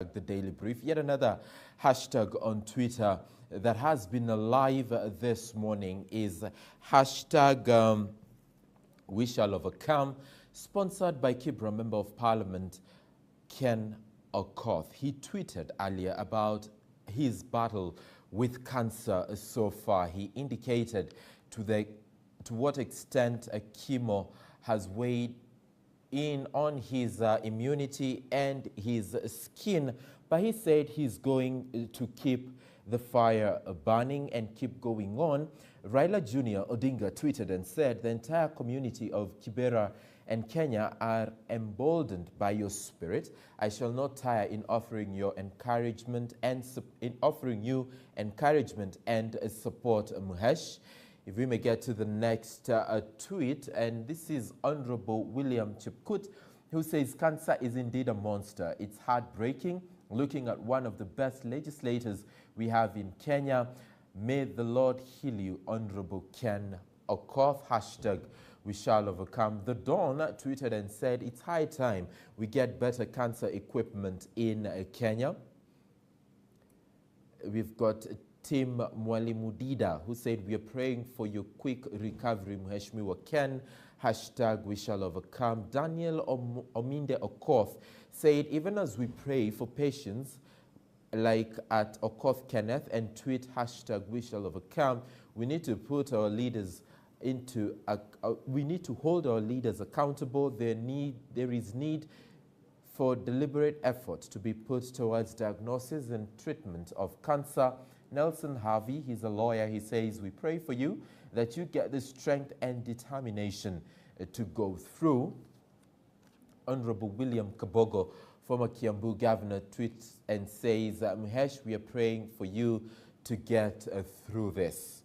The Daily Brief. Yet another hashtag on Twitter that has been alive this morning is hashtag We Shall Overcome, sponsored by Kibra Member of Parliament Ken Okoth. He tweeted earlier about his battle with cancer so far. He indicated to what extent chemo has weighed in on his immunity and his skin, but he said he's going to keep the fire burning and keep going on. Raila Jr. Odinga tweeted and said, "The entire community of Kibera and Kenya are emboldened by your spirit. I shall not tire in offering you encouragement and support, Muhesh." If we may get to the next tweet, and this is Honorable William Chipkut, who says, "Cancer is indeed a monster. It's heartbreaking looking at one of the best legislators we have in Kenya. May the Lord heal you, Honorable Ken Okoth." Hashtag We Shall Overcome. The Dawn tweeted and said, "It's high time we get better cancer equipment in Kenya." We've got Tim Mwalimudida, who said, "We are praying for your quick recovery, Mheshimiwa Ken." Hashtag We Shall Overcome. Daniel Ominde Okoth said, "Even as we pray for patients like at Okoth Kenneth and tweet hashtag We Shall Overcome, we need to put our leaders we need to hold our leaders accountable. There is need for deliberate effort to be put towards diagnosis and treatment of cancer." Nelson Harvey, he's a lawyer, he says, "We pray for you that you get the strength and determination to go through." Honorable William Kabogo, former Kiambu governor, tweets and says, "Mhesh, we are praying for you to get through this."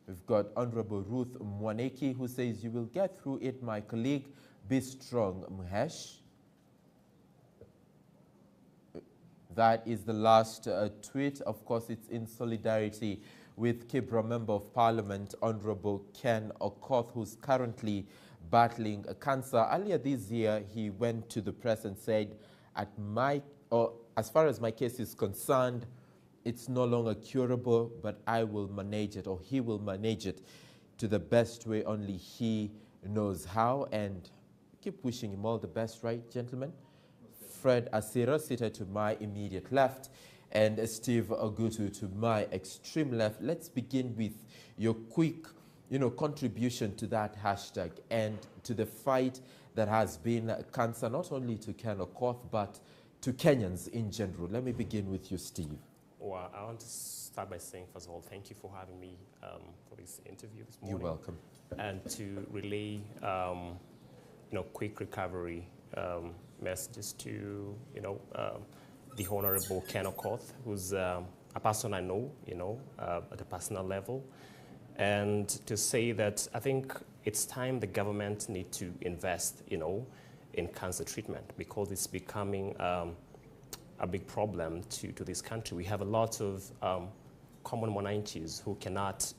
We've got Honorable Ruth Mwaneki, who says, "You will get through it, my colleague. Be strong, Mhesh." That is the last tweet. Of course, it's in solidarity with Kibra Member of Parliament, Honorable Ken Okoth, who's currently battling cancer. Earlier this year, he went to the press and said, as far as my case is concerned, it's no longer curable, but I will manage it, or he will manage it to the best way only he knows how. And keep wishing him all the best, right, gentlemen? Fred Asira, seated to my immediate left, and Steve Ogutu to my extreme left. Let's begin with your quick, contribution to that hashtag and to the fight that has been cancer, not only to Ken Okoth, but to Kenyans in general. Let me begin with you, Steve. Well, I want to start by saying, first of all, thank you for having me for this interview this morning. You're welcome. And to relay, quick recovery messages to, the Honorable Ken Okoth, who's a person I know, at a personal level. And to say that I think it's time the government need to invest, in cancer treatment, because it's becoming a big problem to this country. We have a lot of common Mwananchis who cannot,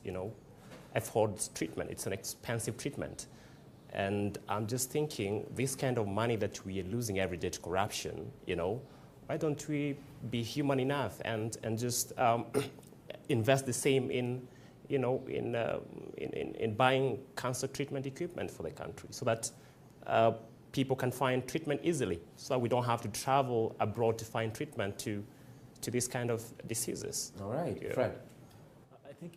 afford treatment. It's an expensive treatment. And I'm just thinking, this kind of money that we are losing every day to corruption, why don't we be human enough and just invest the same in buying cancer treatment equipment for the country, so that people can find treatment easily, so that we don't have to travel abroad to find treatment to these kind of diseases. All right, Fred. I think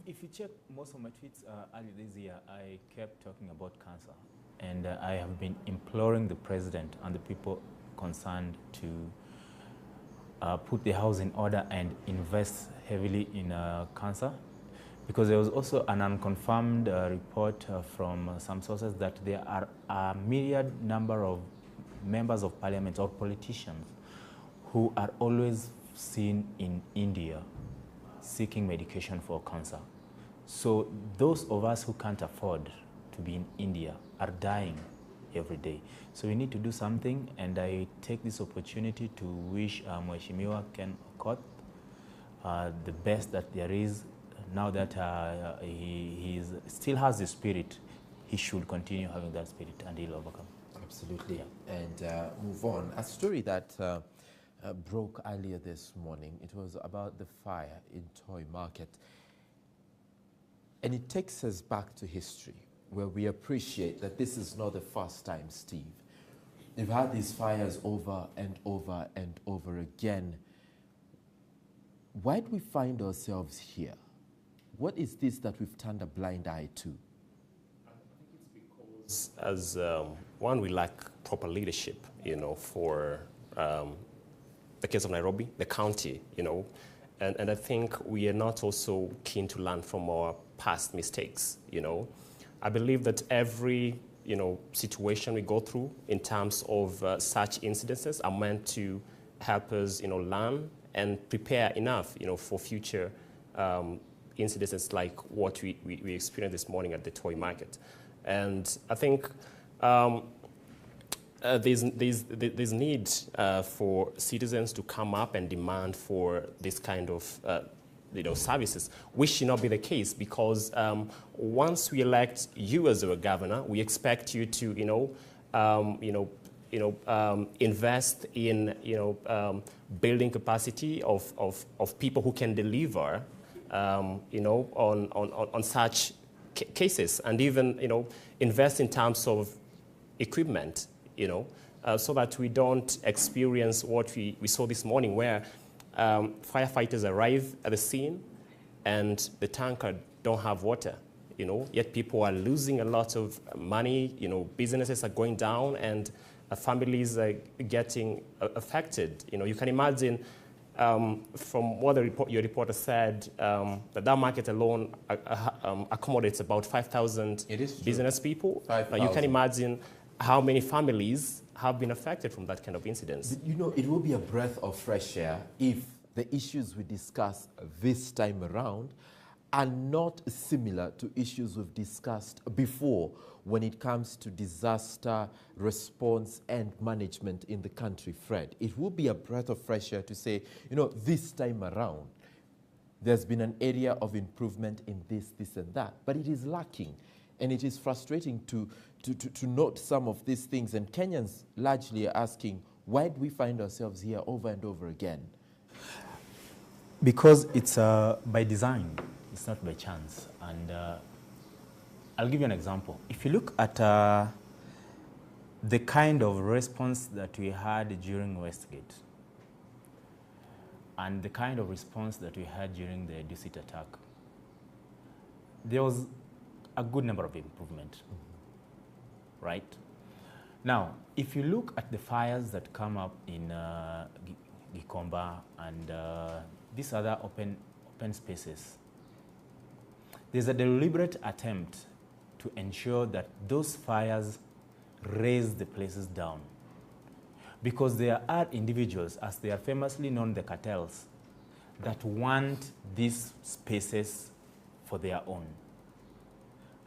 if you check most of my tweets earlier this year, I kept talking about cancer. And I have been imploring the president and the people concerned to put the house in order and invest heavily in cancer. Because there was also an unconfirmed report from some sources that there are a myriad number of members of parliament or politicians who are always seen in India seeking medication for cancer. So those of us who can't afford to be in India are dying every day. So we need to do something, and I take this opportunity to wish Mheshimiwa Ken Okoth the best that there is. Now that he still has the spirit, he should continue having that spirit, and he'll overcome. Absolutely. Yeah. And move on. A story that broke earlier this morning. It was about the fire in Toy Market. And it takes us back to history, where we appreciate that this is not the first time, Steve. We've had these fires over and over and over again. Why do we find ourselves here? What is this that we've turned a blind eye to? I think it's because, as one, we lack proper leadership, for the case of Nairobi, the county, and I think we are not also keen to learn from our past mistakes, I believe that every, situation we go through in terms of such incidences are meant to help us, learn and prepare enough, for future incidences like what we experienced this morning at the toy market. And I think there's need for citizens to come up and demand for this kind of services, which should not be the case, because once we elect you as our governor, we expect you to invest in building capacity of people who can deliver on such cases, and even invest in terms of equipment, so that we don't experience what we saw this morning, where firefighters arrive at the scene and the tanker don't have water, yet people are losing a lot of money, businesses are going down, and families are getting affected. You can imagine from what your reporter said, that market alone accommodates about 5,000 business people. 5,000. You can imagine how many families have been affected from that kind of incidents. It will be a breath of fresh air if the issues we discuss this time around are not similar to issues we've discussed before when it comes to disaster response and management in the country, Fred. It will be a breath of fresh air to say, this time around, there's been an area of improvement in this, and that, but it is lacking. And it is frustrating to note some of these things. And Kenyans largely are asking, why do we find ourselves here over and over again? Because it's by design. It's not by chance. And I'll give you an example. If you look at the kind of response that we had during Westgate and the kind of response that we had during the Dusit attack, there was a good number of improvement, right? Now, if you look at the fires that come up in Gikomba and these other open spaces, there's a deliberate attempt to ensure that those fires raise the places down. Because there are individuals, as they are famously known, the cartels, that want these spaces for their own.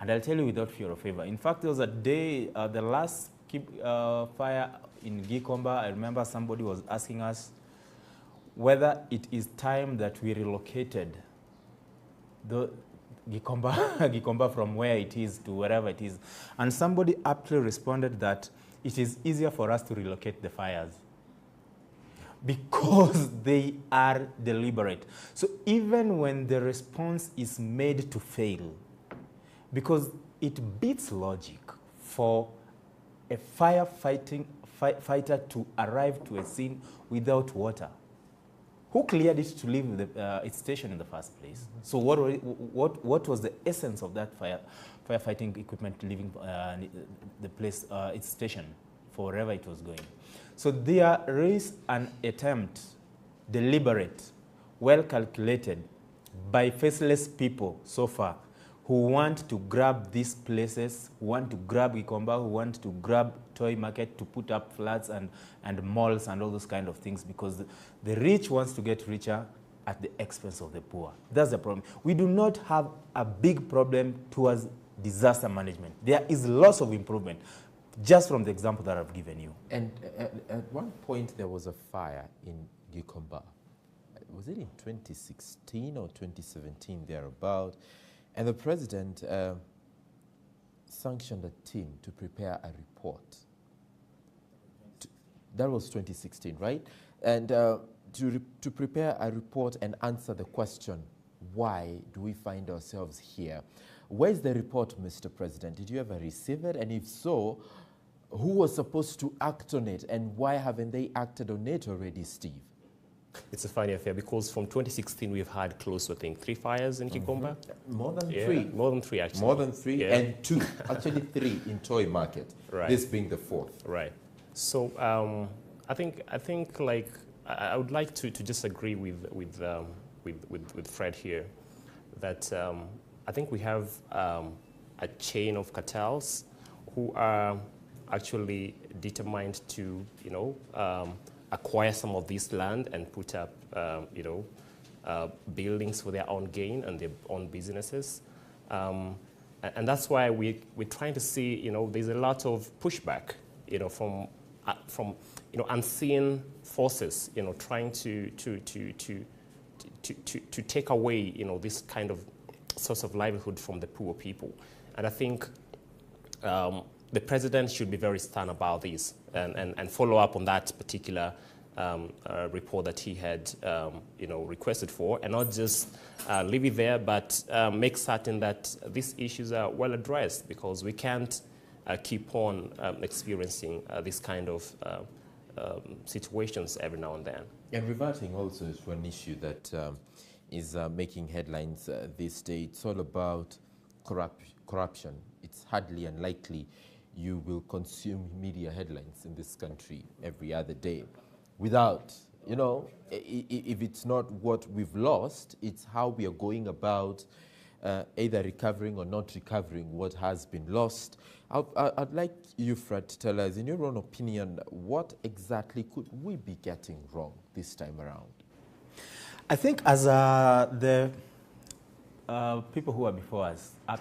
And I'll tell you without fear or favor. In fact, there was a day, the last fire in Gikomba, I remember somebody was asking us whether it is time that we relocated the Gikomba from where it is to wherever it is. And somebody aptly responded that it is easier for us to relocate the fires because they are deliberate. So even when the response is made to fail, because it beats logic for a fighter to arrive to a scene without water. Who cleared it to leave its station in the first place? So what was the essence of that firefighting equipment leaving the place, its station, for wherever it was going? So there is an attempt, deliberate, well calculated, by faceless people so far, who want to grab these places, who want to grab Gikomba, who want to grab Toy Market to put up flats and malls and all those kind of things, because the rich wants to get richer at the expense of the poor. That's the problem. We do not have a big problem towards disaster management. There is lots of improvement, just from the example that I've given you. And at one point there was a fire in Gikomba. Was it in 2016 or 2017, thereabout? And the president sanctioned a team to prepare a report. That was 2016, right? And to prepare a report and answer the question, why do we find ourselves here? Where's the report, Mr. President? Did you ever receive it? And if so, who was supposed to act on it, and why haven't they acted on it already, Steve? It's a funny affair because from 2016 we've had close to, I think, 3 fires in Kikomba. More than 3. More than 3, actually. More than 3, yeah. and 2, actually 3 in Toy Market. Right. This being the 4th. Right. So I think like I would like to just agree with Fred here that I think we have a chain of cartels who are actually determined to, acquire some of this land and put up, buildings for their own gain and their own businesses. And that's why we're trying to see, there's a lot of pushback, from unseen forces, trying to take away, this kind of source of livelihood from the poor people. And I think the president should be very stern about this and follow up on that particular report that he had, requested for, and not just leave it there, but make certain that these issues are well addressed, because we can't keep on experiencing this kind of situations every now and then. And reverting also to an issue that is making headlines this day, it's all about corruption. It's hardly unlikely you will consume media headlines in this country every other day without, if it's not what we've lost, it's how we are going about either recovering or not recovering what has been lost. I'd like you, Fred, to tell us, in your own opinion, what exactly could we be getting wrong this time around? I think as the people who are before us, the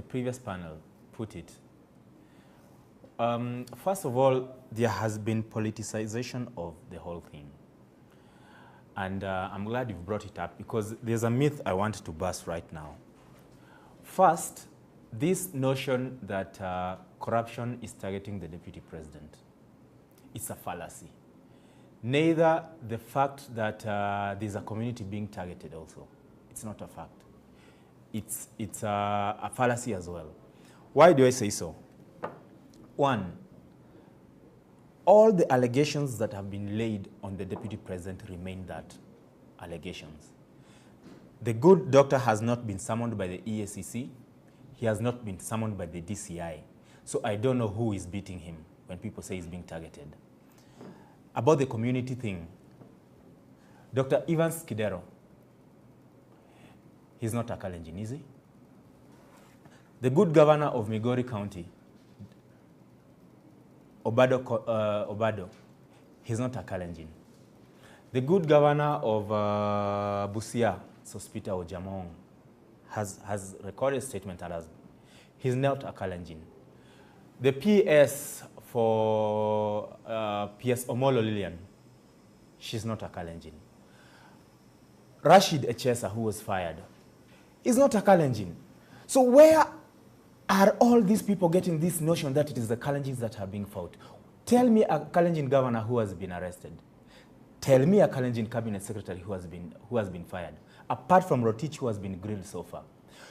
previous panel put it, first of all, there has been politicization of the whole thing. And I'm glad you've brought it up, because there's a myth I want to bust right now. First, this notion that corruption is targeting the deputy president, it's a fallacy. Neither the fact that there's a community being targeted also, it's not a fact. It's a fallacy as well. Why do I say so? One, all the allegations that have been laid on the deputy president remain that allegations. The good doctor has not been summoned by the EACC. He has not been summoned by the DCI. So I don't know who is beating him when people say he's being targeted. About the community thing, Dr. Evans Kidero, he's not a Kalenjin, is he? The good governor of Migori County, Obado, he's not a Kalenjin. The good governor of Busia, Sospita Ojamong, has recorded a statement as he's not a Kalenjin. The PS for PS Omolo Lilian, she's not a Kalenjin. Rashid Echesa, who was fired, is not a Kalenjin. So where are all these people getting this notion that it is the Kalenjins that are being fought? Tell me a Kalenjin governor who has been arrested. Tell me a Kalenjin cabinet secretary who has been fired, apart from Rotich, who has been grilled so far.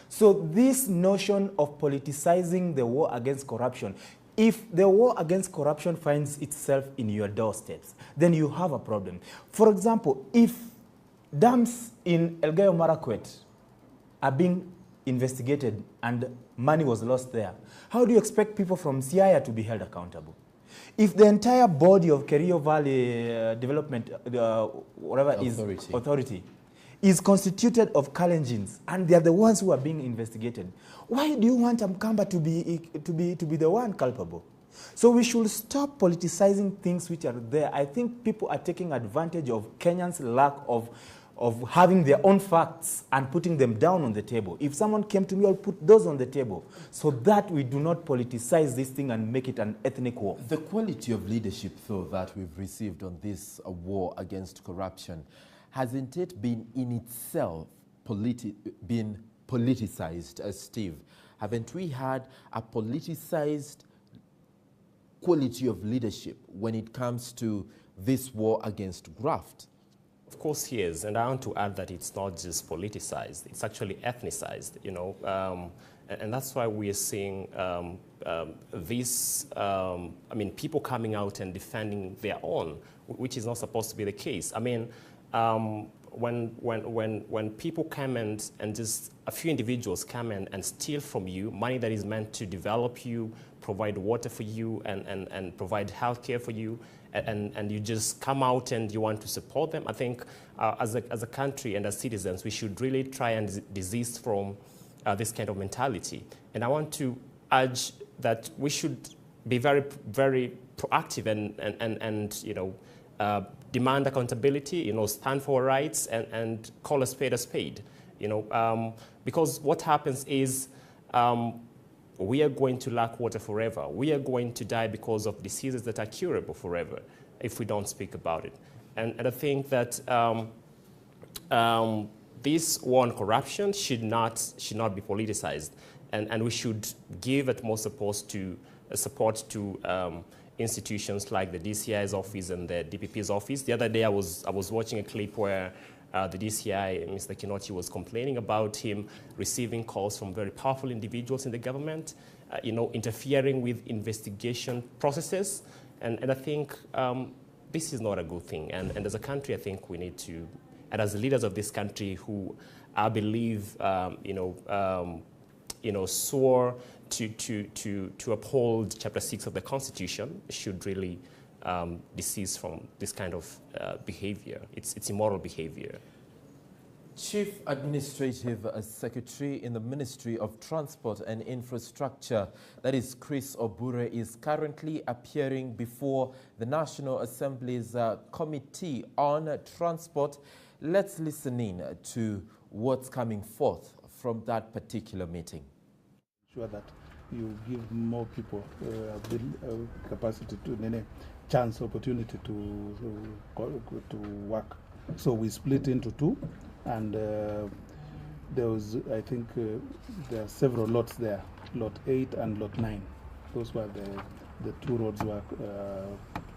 So this notion of politicizing the war against corruption, if the war against corruption finds itself in your doorsteps, then you have a problem. For example, if dams in Elgeyo Marakwet are being investigated and money was lost there, how do you expect people from Siaya to be held accountable? If the entire body of Kerio Valley Development, authority is constituted of Kalenjins, and they are the ones who are being investigated, why do you want Mkamba to be the one culpable? So we should stop politicizing things which are there. I think people are taking advantage of Kenyans' lack of having their own facts and putting them down on the table. If someone came to me, I'll put those on the table so that we do not politicize this thing and make it an ethnic war. The quality of leadership, though, that we've received on this war against corruption, hasn't it been in itself been politicized, Steve? Haven't we had a politicized quality of leadership when it comes to this war against graft? Of course he is, and I want to add that it's not just politicized, it's actually ethnicized, you know, and that's why we are seeing people coming out and defending their own, which is not supposed to be the case. I mean, when people come and just a few individuals come and steal from you money that is meant to develop you, provide water for you, and provide healthcare for you, and you just come out and you want to support them, I think as a country and as citizens, we should really try and desist from this kind of mentality. And I want to urge that we should be very, very proactive and you know, demand accountability, you know, stand for our rights and call a spade, you know, because what happens is we are going to lack water forever. We are going to die because of diseases that are curable forever if we don't speak about it. And I think that this war on corruption should not be politicized, and we should give utmost support to institutions like the DCI's office and the DPP's office. The other day I was watching a clip where the DCI, Mr. Kinoti, was complaining about him receiving calls from very powerful individuals in the government, you know, interfering with investigation processes. And I think this is not a good thing. And as a country, I think we need to, and as the leaders of this country who I believe, swore to uphold Chapter 6 of the Constitution, should really desist from this kind of behavior. It's immoral behavior. Chief Administrative Secretary in the Ministry of Transport and Infrastructure, that is Chris Obure, is currently appearing before the National Assembly's Committee on Transport. Let's listen in to what's coming forth from that particular meeting. Sure that you give more people capacity to chance, opportunity to work. So we split into two, and there was, I think, there are several lots there, lot 8 and lot 9. Those were the two roads were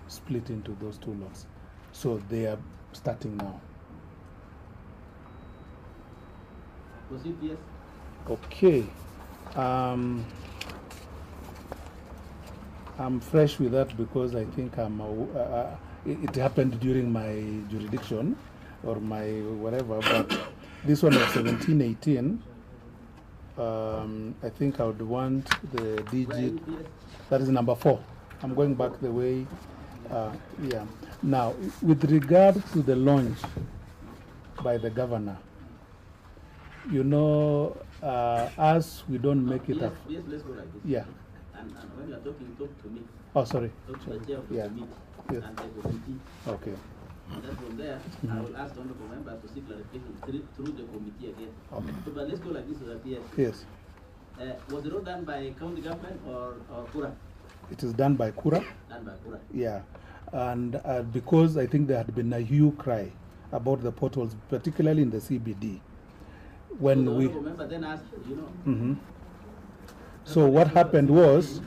split into those two lots. So they are starting now. Proceed, yes. Okay. I'm fresh with that because I think it happened during my jurisdiction or my whatever, but this one of 1718, I think I would want the digit, that is number 4. I'm going back the way, yeah. Now, with regard to the launch by the governor, you know, us, we don't make it up. Yes, let's go like this. Yeah. And when you are talking, talk to me. Oh, sorry. Talk to the chair of the committee Yes. and the committee. Okay. And then from there, I will ask the honorable members to seek clarification through the committee again. Okay. So, but let's go like this so that Yes. Was the road done by county government or Kura? It is done by Kura. Done by Kura. Yeah. And because I think there had been a hue cry about the potholes, particularly in the CBD. When so the we member then asked, you know. Mm-hmm. So what happened was,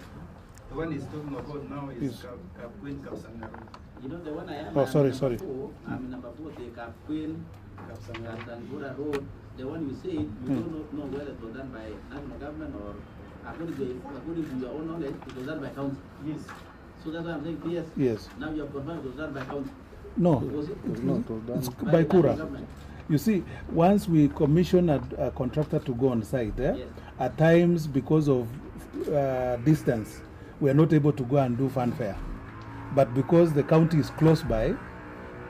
the one he's talking about now is Kapwin Kapsangaro. You know the one I am. Oh, sorry. I'm number 4, the Kapwin Kapsangaro Road. The one you said, you don't know whether it was done by national government or according to your own knowledge, it was done by county. Yes. So that's why I'm saying yes. Yes. Now you have confirmed it was done by county. No, Was it? it was not. It was done It's by national Kura. government. You see, once we commission a contractor to go on site, Yes. at times because of distance, we are not able to go and do fanfare. But because the county is close by,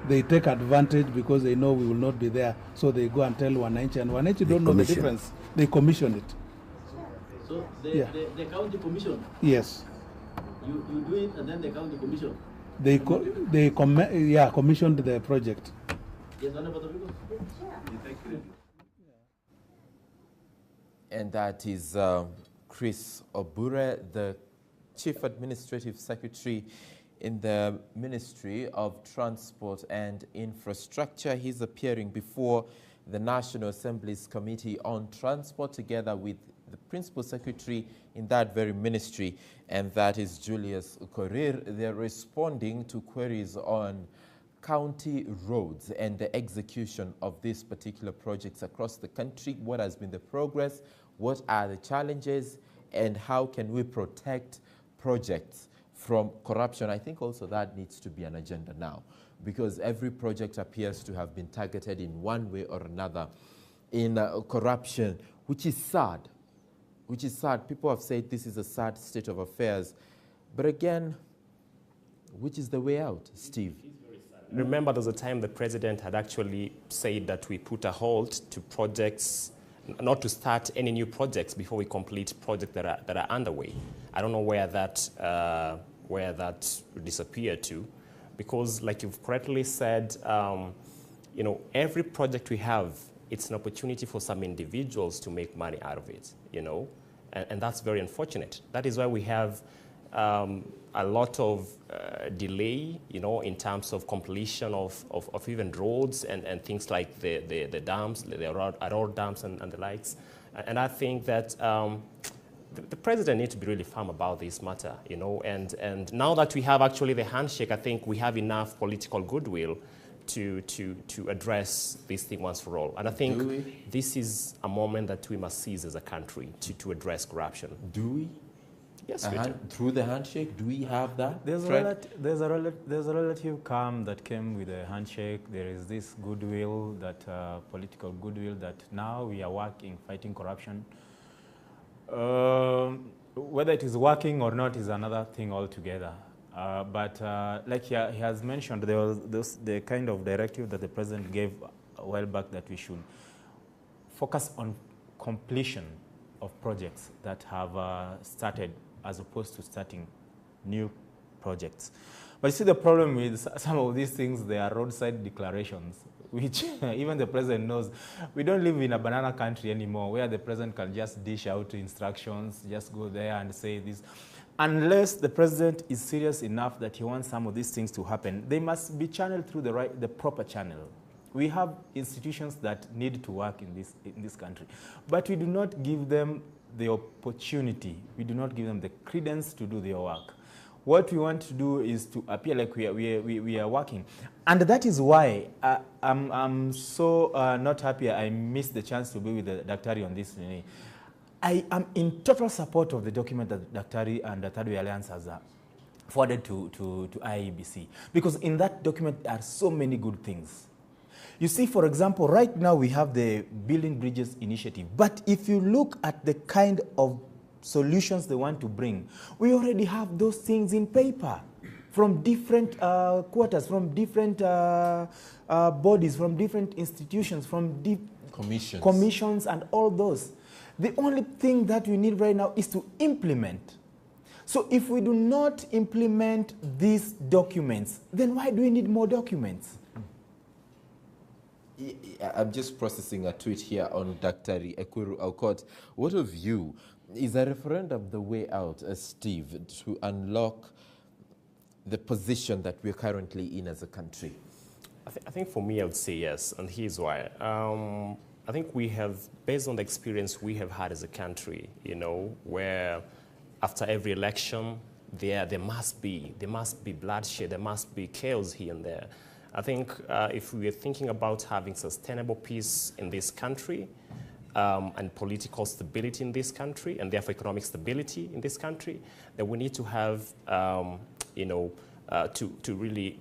they take advantage because they know we will not be there. So they go and tell Wananchi, and Wananchi don't know the difference. They commission it. So the county commission, Yes. you do it and then the county commission. They commissioned the project. Yes, Honorable Domingo? And that is Chris Obure, the Chief Administrative Secretary in the Ministry of Transport and Infrastructure. He's appearing before the National Assembly's Committee on Transport together with the principal secretary in that very ministry, and that is Julius Korir. They're responding to queries on county roads and the execution of these particular projects across the country. What has been the progress? What are the challenges? And how can we protect projects from corruption? I think also that needs to be an agenda now, because every project appears to have been targeted in one way or another in corruption, which is sad. Which is sad. People have said this is a sad state of affairs. But again, which is the way out, Steve? Remember, there was a time the president had actually said that we put a halt to projects, not to start any new projects before we complete projects that are underway. I don't know where that disappeared to, because, like you've correctly said, you know, every project we have, it's an opportunity for some individuals to make money out of it, you know, and that's very unfortunate. That is why we have a lot of delay, you know, in terms of completion of even roads and things like the dams, the road dams and the likes. And I think that the president needs to be really firm about this matter, you know, and now that we have actually the handshake, I think we have enough political goodwill to address this thing once for all. And I think this is a moment that we must seize as a country to address corruption. Do we? Yes, we do. Through the handshake, do we have that? There's a relative calm that came with the handshake. There is this goodwill, that political goodwill, that now we are working, fighting corruption. Whether it is working or not is another thing altogether. But like he has mentioned, there was the kind of directive that the president gave a while back, that we should focus on completion of projects that have started, as opposed to starting new projects. But you see, the problem with some of these things, they are roadside declarations, which even the president knows. We don't live in a banana country anymore, where the president can just dish out instructions, just go there and say this. Unless the president is serious enough that he wants some of these things to happen, they must be channeled through the proper channel. We have institutions that need to work in this country, but we do not give them the opportunity. We do not give them the credence to do their work. What we want to do is to appear like we are working. And that is why I'm so not happy I missed the chance to be with the Daktari on this. I am in total support of the document that Daktari and the Third Way Alliance has forwarded to IEBC. Because in that document there are so many good things. You see, for example, right now we have the Building Bridges initiative. But if you look at the kind of solutions they want to bring, we already have those things in paper from different quarters, from different bodies, from different institutions, from commissions and all those. The only thing that we need right now is to implement. So if we do not implement these documents, then why do we need more documents? I'm just processing a tweet here on Dr. Ekuru Aukot. What of you? Is a referendum the way out, Steve, to unlock the position that we're currently in as a country? I think for me, I would say yes, and here's why. I think we have, based on the experience we have had as a country, you know, where after every election, there must be bloodshed, there must be chaos here and there. I think if we are thinking about having sustainable peace in this country and political stability in this country, and therefore economic stability in this country, then we need to have, you know, to really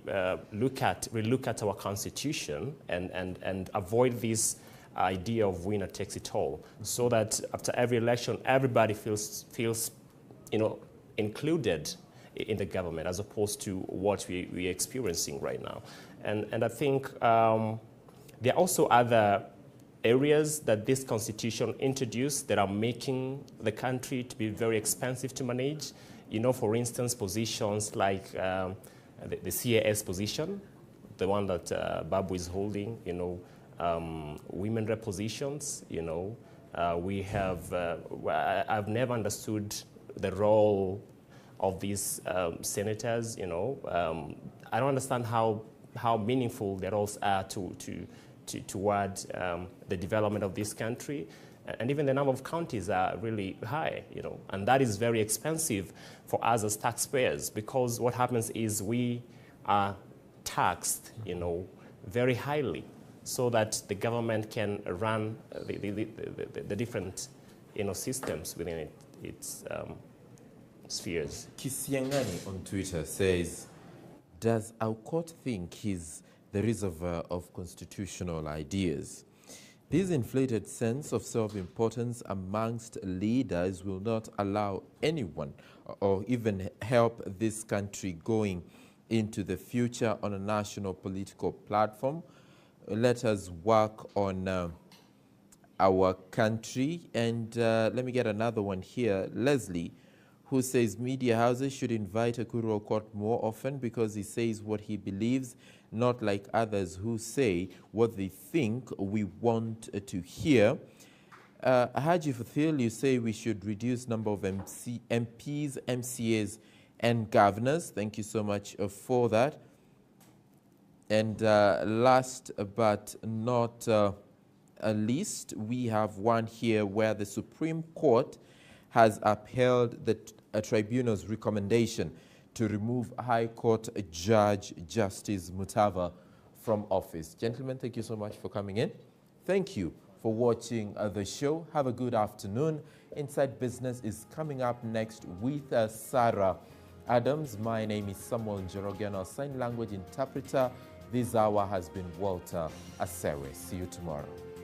look at our constitution and avoid this idea of winner takes it all, so that after every election, everybody feels you know, included in the government, as opposed to what we are experiencing right now. And I think there are also other areas that this constitution introduced that are making the country to be very expensive to manage. You know, for instance, positions like the CAS position, the one that Babu is holding, you know, women rep positions, you know. We have, I've never understood the role of these senators, you know. I don't understand how meaningful their roles are toward the development of this country. And even the number of counties are really high, you know, and that is very expensive for us as taxpayers, because what happens is we are taxed, you know, very highly, so that the government can run the different, you know, systems within its spheres. Kisiangani on Twitter says, does our court think he's the reservoir of constitutional ideas? This inflated sense of self-importance amongst leaders will not allow anyone or even help this country going into the future on a national political platform. Let us work on our country. And let me get another one here. Leslie, who says media houses should invite Ekuru Aukot more often because he says what he believes, not like others who say what they think we want to hear. Haji Fathil, you say we should reduce number of MPs, MCAs, and governors. Thank you so much for that. And last but not least, we have one here where the Supreme Court has upheld the tribunal's recommendation to remove High Court Judge Justice Mutava from office. Gentlemen, thank you so much for coming in. Thank you for watching the show. Have a good afternoon. Inside Business is coming up next with Sarah Adams. My name is Samuel Njoroge, our sign language interpreter this hour has been Walter Asewe. See you tomorrow.